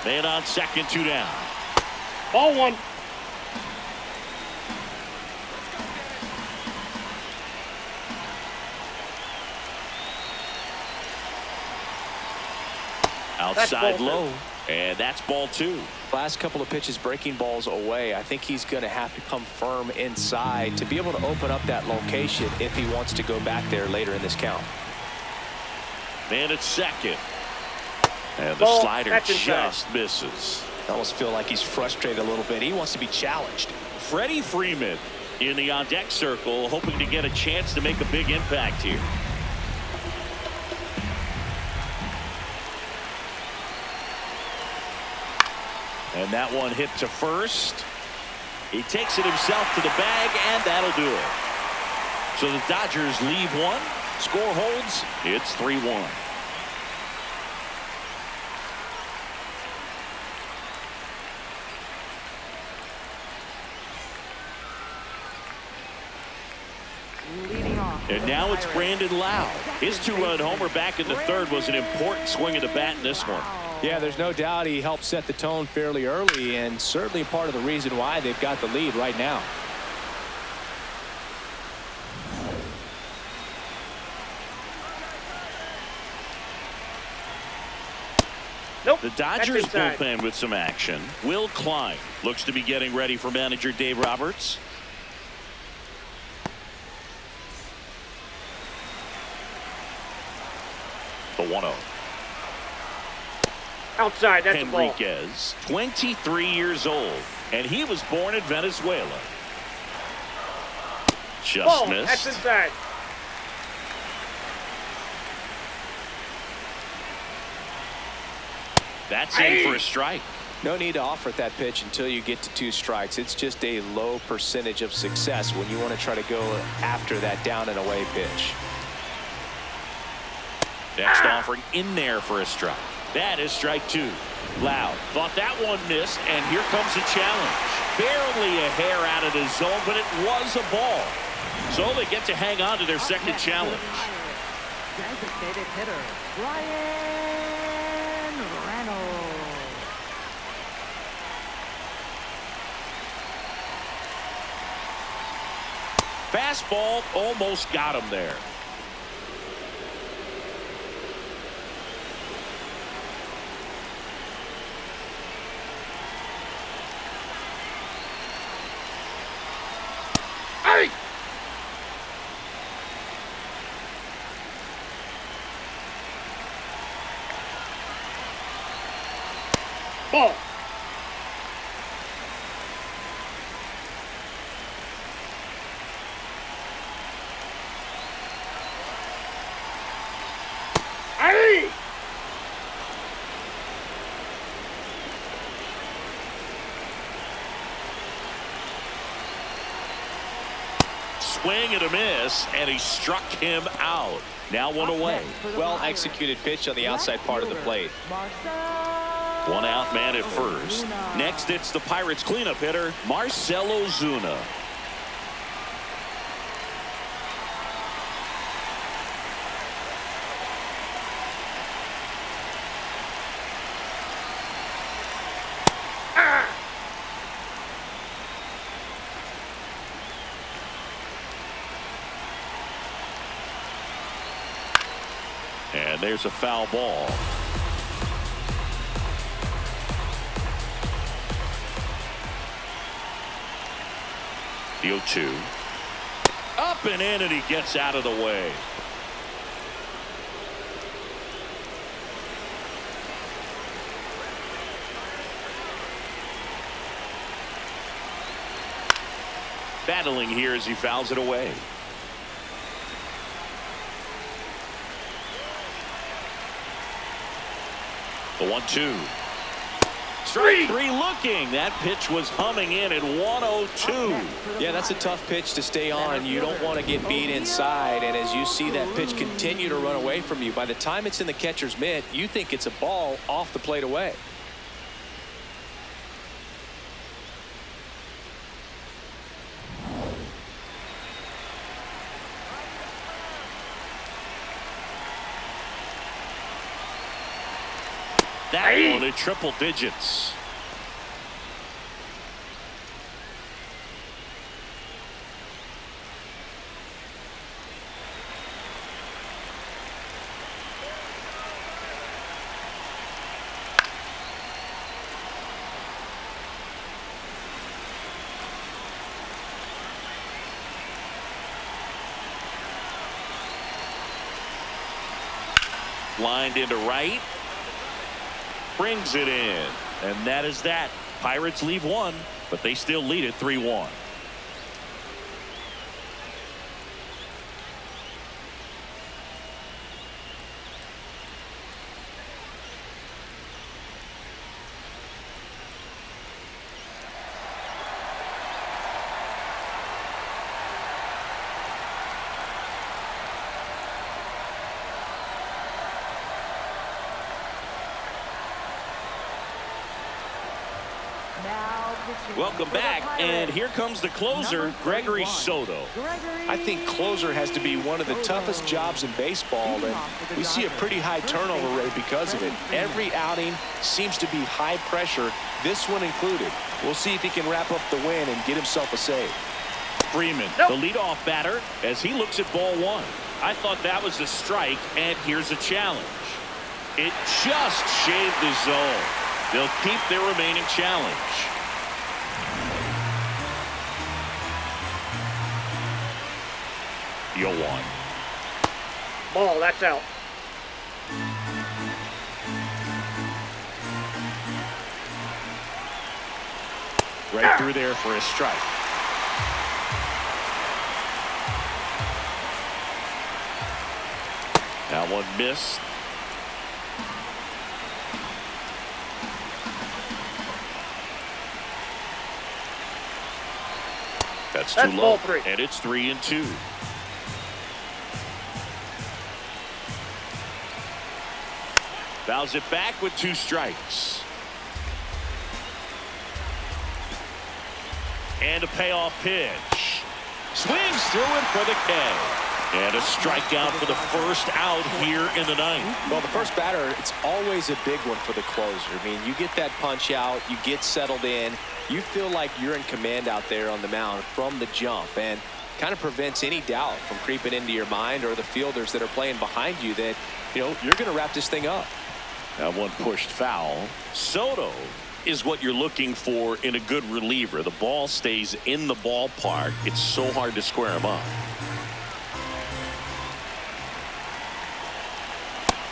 Man on second, 2 down. Ball 1. Outside low, and that's ball 2. Last couple of pitches breaking balls away. I think he's going to have to come firm inside to be able to open up that location if he wants to go back there later in this count. Man at second. And the slider just misses. I almost feel like he's frustrated a little bit. He wants to be challenged. Freddie Freeman in the on-deck circle, hoping to get a chance to make a big impact here. And that one hit to first. He takes it himself to the bag, and that'll do it. So the Dodgers leave 1. Score holds. It's 3-1. And now it's Brandon Lowe. His 2-run homer back in the 3rd was an important swing of the bat in this one. Yeah, there's no doubt he helped set the tone fairly early, and certainly part of the reason why they've got the lead right now. Nope. The Dodgers bullpen with some action. Will Klein looks to be getting ready for manager Dave Roberts. The 1-0. Outside, that's a ball. Henriquez, 23 years old, and he was born in Venezuela. Just missed. That's inside. That's in for a strike. No need to offer at that pitch until you get to 2 strikes. It's just a low percentage of success when you want to try to go after that down and away pitch. Next offering in there for a strike. That is strike 2. Loud thought that one missed, and here comes a challenge. Barely a hair out of the zone, but it was a ball. So they get to hang on to their second challenge. Designated hitter, Ryan Reynolds. Fastball almost got him there. Ball. Hey! Swing and a miss, and he struck him out. Now 1 away. Well executed pitch on the outside part of the plate. 1 out, man at first. Next, it's the Pirates cleanup hitter, Marcell Ozuna. And there's a foul ball. The 0-2. Up and in, and he gets out of the way. Battling here as he fouls it away. The 1-2. Strike three looking. That pitch was humming in at 102. Yeah, that's a tough pitch to stay on. You don't want to get beat inside. And as you see that pitch continue to run away from you, by the time it's in the catcher's mitt, you think it's a ball off the plate away. That one at triple digits. Lined into right. Brings it in. And that is that. Pirates leave one, but they still lead it 3-1. Welcome back, and here comes the closer, Gregory Soto. I think closer has to be one of the toughest jobs in baseball, and we see a pretty high turnover rate because of it. Every outing seems to be high pressure, this one included. We'll see if he can wrap up the win and get himself a save. Freeman, the leadoff batter, as he looks at ball one. I thought that was a strike, and here's a challenge. It just shaved the zone. They'll keep their remaining challenge. You'll one. Ball, that's out. Right through there for a strike. That one missed. That's too low. Ball three. And it's 3-2. Fouls it back with 2 strikes. And a payoff pitch. Swings through it for the K. And a strikeout for the first out here in the ninth. Well, the first batter, it's always a big one for the closer. I mean, you get that punch out, you get settled in, you feel like you're in command out there on the mound from the jump, and kind of prevents any doubt from creeping into your mind or the fielders that are playing behind you that, you know, you're going to wrap this thing up. That one pushed foul. Soto is what you're looking for in a good reliever. The ball stays in the ballpark. It's so hard to square him up.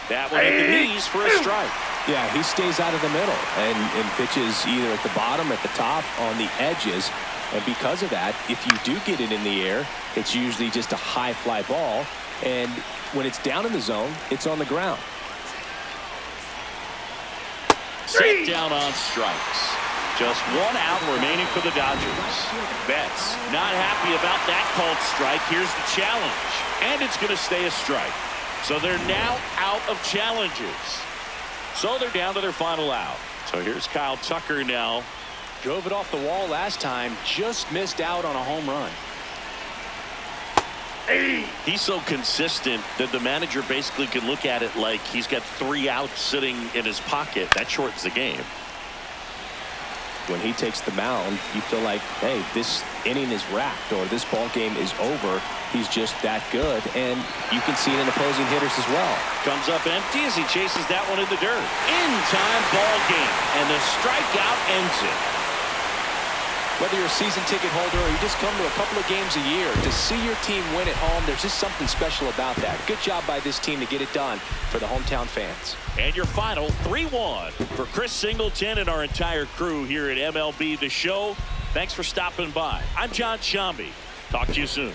That one at the knees for a strike. Yeah, he stays out of the middle and pitches either at the bottom, at the top, on the edges. And because of that, if you do get it in the air, it's usually just a high fly ball. And when it's down in the zone, it's on the ground. Set down on strikes. Just 1 out remaining for the Dodgers. Betts not happy about that called strike. Here's the challenge. And it's going to stay a strike. So they're now out of challenges. So they're down to their final out. So here's Kyle Tucker now. Drove it off the wall last time. Just missed out on a home run. He's so consistent that the manager basically can look at it like he's got 3 outs sitting in his pocket. That shortens the game. when he takes the mound, you feel like, hey, this inning is wrapped or this ball game is over. He's just that good, and you can see it in opposing hitters as well. Comes up empty as he chases that one in the dirt. In-time ball game, and the strikeout ends it. Whether you're a season ticket holder or you just come to a couple of games a year, to see your team win at home, there's just something special about that. Good job by this team to get it done for the hometown fans. And your final 3-1 for Chris Singleton and our entire crew here at MLB The Show. Thanks for stopping by. I'm John Shambi. Talk to you soon.